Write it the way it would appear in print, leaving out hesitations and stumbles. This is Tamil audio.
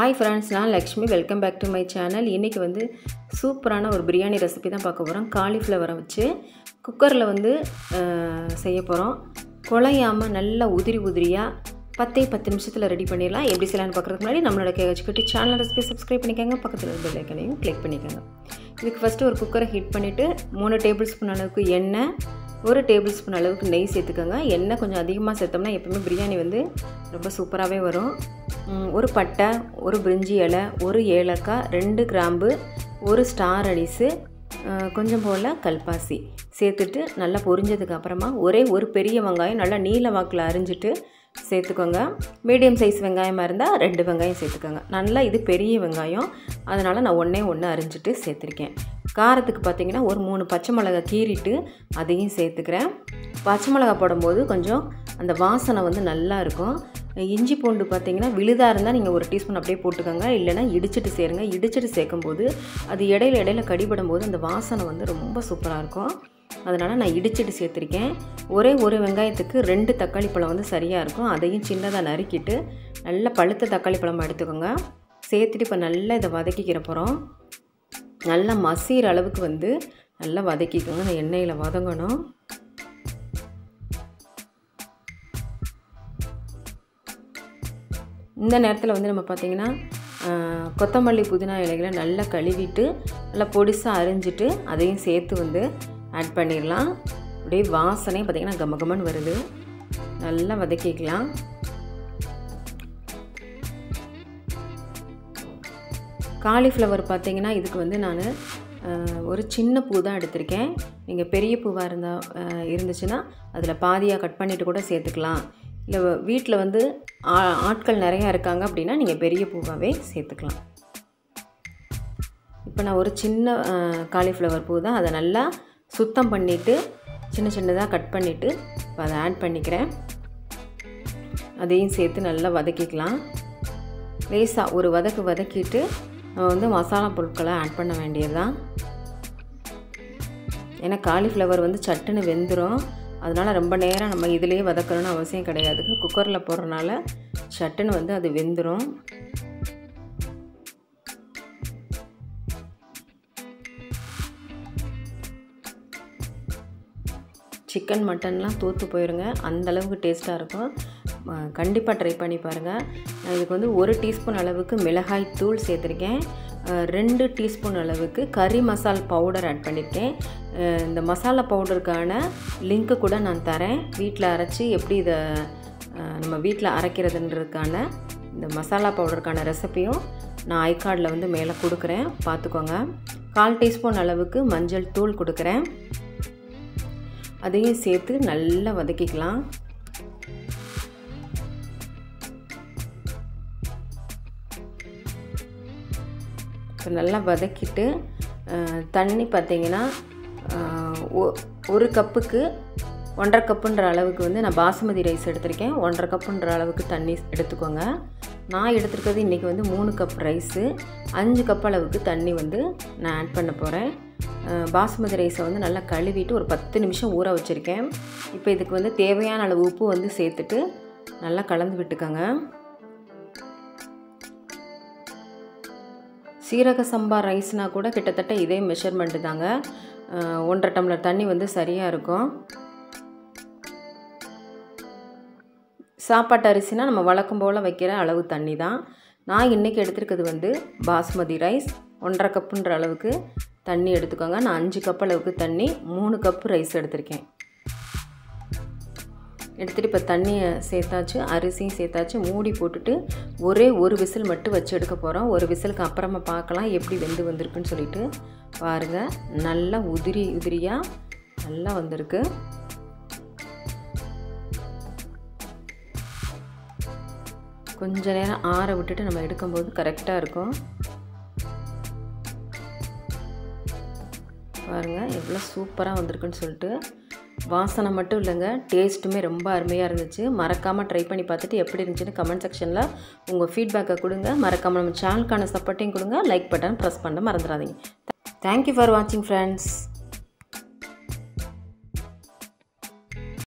Hi friends, நான் Lakshmi. Welcome back to my channel. இன்னைக்கு வந்து சூப்பரான ஒரு பிரியாணி ரெசிபி தான் பார்க்க போறோம். காலிஃப்ளவரை வச்சு குக்கர்ல வந்து செய்ய போறோம். குழையாம நல்லா உதிரியா 10 நிமிஷத்துல ரெடி பண்ணிடலாம். எப்படி செய்யலாம்னு பார்க்கிறதுக்கு முன்னாடி நம்மளோட கேஹெச்கிட்டி சேனல் ரெசிபி சப்ஸ்கிரைப் பண்ணிக்கங்க. பக்கத்துல இருக்க பெல் ஐகானையும் கிளிக் பண்ணிக்கங்க. இதுக்கு ஃபர்ஸ்ட் ஒரு குக்கரை ஹீட் பண்ணிட்டு 3 டேபிள்ஸ்பூன் அளவுக்கு எண்ணெய், 1 டேபிள்ஸ்பூன் அளவுக்கு நெய் சேர்த்துக்கங்க. எண்ணெய் கொஞ்சம் அதிகமாக சேர்த்தோம்னா எப்பவுமே பிரியாணி வந்து ரொம்ப சூப்பராகவே வரும். ஒரு பட்டை, ஒரு பிரிஞ்சி இலை, ஒரு ஏலக்காய், 2 கிராம்பு, ஒரு ஸ்டார் அனிஸு, கொஞ்சம் போல் கல்பாசி சேர்த்துட்டு நல்லா பொரிஞ்சதுக்கு அப்புறமா ஒரு பெரிய வெங்காயம் நல்லா நீல வாக்கில் அரிஞ்சிட்டு சேர்த்துக்கோங்க. மீடியம் சைஸ் வெங்காயமாக இருந்தால் 2 வெங்காயம் சேர்த்துக்கோங்க. நல்லா இது பெரிய வெங்காயம், அதனால் நான் ஒன்று அரிஞ்சிட்டு சேர்த்துருக்கேன். காரத்துக்கு பார்த்திங்கன்னா ஒரு 3 பச்சை மிளகாய் கீறிட்டு அதையும் சேர்த்துக்கிறேன். பச்சை மிளகாய் போடும்போது கொஞ்சம் அந்த வாசனை வந்து நல்லா இருக்கும். இஞ்சி பூண்டு பார்த்திங்கன்னா விழுதாக இருந்தால் நீங்கள் 1 டீஸ்பூன் அப்படியே போட்டுக்கோங்க, இல்லைனா இடிச்சிட்டு சேருங்க. இடிச்சிட்டு சேர்க்கும்போது அது இடையில கடிபடும் போது அந்த வாசனை வந்து ரொம்ப சூப்பராக இருக்கும். அதனால் நான் இடிச்சிட்டு சேர்த்துருக்கேன். ஒரு வெங்காயத்துக்கு 2 தக்காளி பழம் வந்து சரியாக இருக்கும். அதையும் சின்னதாக நறுக்கிட்டு நல்லா பழுத்த தக்காளி பழம் எடுத்துக்கோங்க. சேர்த்துட்டு இப்போ நல்லா இதை வதக்கிக்கிற போகிறோம். நல்லா மசிகிற அளவுக்கு வந்து நல்லா வதக்கிக்கோங்க. அந்த எண்ணெயில் வதங்கணும். இந்த நேரத்தில் வந்து நம்ம பார்த்திங்கன்னா கொத்தமல்லி புதினா இலைகளை நல்லா கழுவிட்டு நல்லா பொடிசாக அரிஞ்சிட்டு அதையும் சேர்த்து வந்து ஆட் பண்ணிடலாம். அப்படியே வாசனை பார்த்திங்கன்னா கமகமன்னு வருது. நல்லா வதக்கிக்கலாம். காலிஃப்ளவர் பார்த்திங்கன்னா இதுக்கு வந்து நான் ஒரு சின்ன பூ தான் எடுத்திருக்கேன். நீங்கள் பெரிய பூவாக இருந்துச்சுன்னா அதில் பாதியாக கட் பண்ணிவிட்டு கூட சேர்த்துக்கலாம். இல்லை வீட்டில் வந்து ஆட்கள் நிறையா இருக்காங்க அப்படின்னா நீங்கள் பெரிய பூவாகவே சேர்த்துக்கலாம். இப்போ நான் ஒரு சின்ன காலிஃப்ளவர் பூ தான், அதை நல்லா சுத்தம் பண்ணிவிட்டு சின்னதாக கட் பண்ணிவிட்டு இப்போ அதை ஆட் பண்ணிக்கிறேன். அதையும் சேர்த்து நல்லா வதக்கிக்கலாம். லேசாக ஒரு வதக்கிட்டு நம்ம வந்து மசாலா பொருட்களை ஆட் பண்ண வேண்டியது தான். ஏன்னா காலிஃப்ளவர் வந்து சட்டுன்னு வெந்துடும். அதனால் ரொம்ப நேரம் நம்ம இதிலேயே வதக்கணும்னு அவசியம் கிடையாது. குக்கரில் போடுறதுனால சட்டுன்னு வந்து அது வெந்துடும். சிக்கன் மட்டன்லாம் தூத்து போயிருங்க, அந்தளவுக்கு டேஸ்ட்டாக இருக்கும். கண்டிப்பாக ட்ரை பண்ணி பாருங்கள். நான் இதுக்கு வந்து 1 டீஸ்பூன் அளவுக்கு மிளகாய் தூள் சேர்த்துருக்கேன். 2 டீஸ்பூன் அளவுக்கு கறி மசால் பவுடர் ஆட் பண்ணியிருக்கேன். இந்த மசாலா பவுடருக்கான லிங்க்கு கூட நான் தரேன். வீட்டில் அரைச்சி எப்படி இதை நம்ம வீட்டில் அரைக்கிறதுன்றதுக்கான இந்த மசாலா பவுடருக்கான ரெசிப்பியும் நான் ஐகார்டில் வந்து மேலே கொடுக்குறேன், பார்த்துக்கோங்க. 1/4 டீஸ்பூன் அளவுக்கு மஞ்சள் தூள் கொடுக்குறேன். அதையும் சேர்த்து நல்லா வதக்கிக்கலாம். இப்போ நல்லா வதக்கிட்டு தண்ணி பார்த்திங்கன்னா 1 கப்புக்கு 1.5 கப்புன்ற அளவுக்கு வந்து நான் பாசுமதி ரைஸ் எடுத்திருக்கேன். 1.5 கப்புன்ற அளவுக்கு தண்ணி எடுத்துக்கோங்க. நான் எடுத்துருக்கிறது இன்றைக்கி வந்து 3 கப் ரைஸு, 5 கப் அளவுக்கு தண்ணி வந்து நான் ஆட் பண்ண போகிறேன். பாசுமதி ரைஸை வந்து நல்லா கழுவிட்டு ஒரு 10 நிமிஷம் ஊற வச்சுருக்கேன். இப்போ இதுக்கு வந்து தேவையான அளவு உப்பு வந்து சேர்த்துட்டு நல்லா கலந்து விட்டுக்கோங்க. சீரக சம்பா ரைஸ்னால் கூட கிட்டத்தட்ட இதே மெஷர்மெண்ட்டு தாங்க. 1.5 டம்ளர் தண்ணி வந்து சரியாக இருக்கும். சாப்பாட்டு அரிசினா நம்ம வழக்கம் போல் வைக்கிற அளவு தண்ணி தான். நான் இன்றைக்கி எடுத்துருக்கிறது வந்து பாஸ்மதி ரைஸ். 1.5 கப்புன்ற அளவுக்கு தண்ணி எடுத்துக்கோங்க. நான் 5 கப் அளவுக்கு தண்ணி, 3 கப்பு ரைஸ் எடுத்திருக்கேன். எடுத்துகிட்டு இப்போ தண்ணியை சேர்த்தாச்சு, அரிசியும் சேர்த்தாச்சு. மூடி போட்டுட்டு ஒரு விசில் மட்டும் வச்சு எடுக்க போகிறோம். ஒரு விசிலுக்கு அப்புறமா பார்க்கலாம் எப்படி வந்திருக்குன்னு சொல்லிட்டு. பாருங்கள், நல்லா உதிரியாக நல்லா வந்திருக்கு. கொஞ்ச நேரம் ஆற விட்டுட்டு நம்ம எடுக்கும்போது கரெக்டாக இருக்கும். பாருங்கள் எவ்வளோ சூப்பராக வந்திருக்குன்னு சொல்லிட்டு. வாசனை மட்டும் இல்லைங்க, டேஸ்ட்டுமே ரொம்ப அருமையாக இருந்துச்சு. மறக்காமல் ட்ரை பண்ணி பார்த்துட்டு எப்படி இருந்துச்சுன்னு கமெண்ட் செக்ஷனில் உங்கள் ஃபீட்பேக்கை கொடுங்க. மறக்காமல் நம்ம சேனலுக்கான சப்போர்ட்டையும் கொடுங்க. லைக் பட்டன் ப்ரெஸ் பண்ண மறந்துடாதீங்க. தேங்க்யூ ஃபார் வாட்சிங் ஃப்ரெண்ட்ஸ்.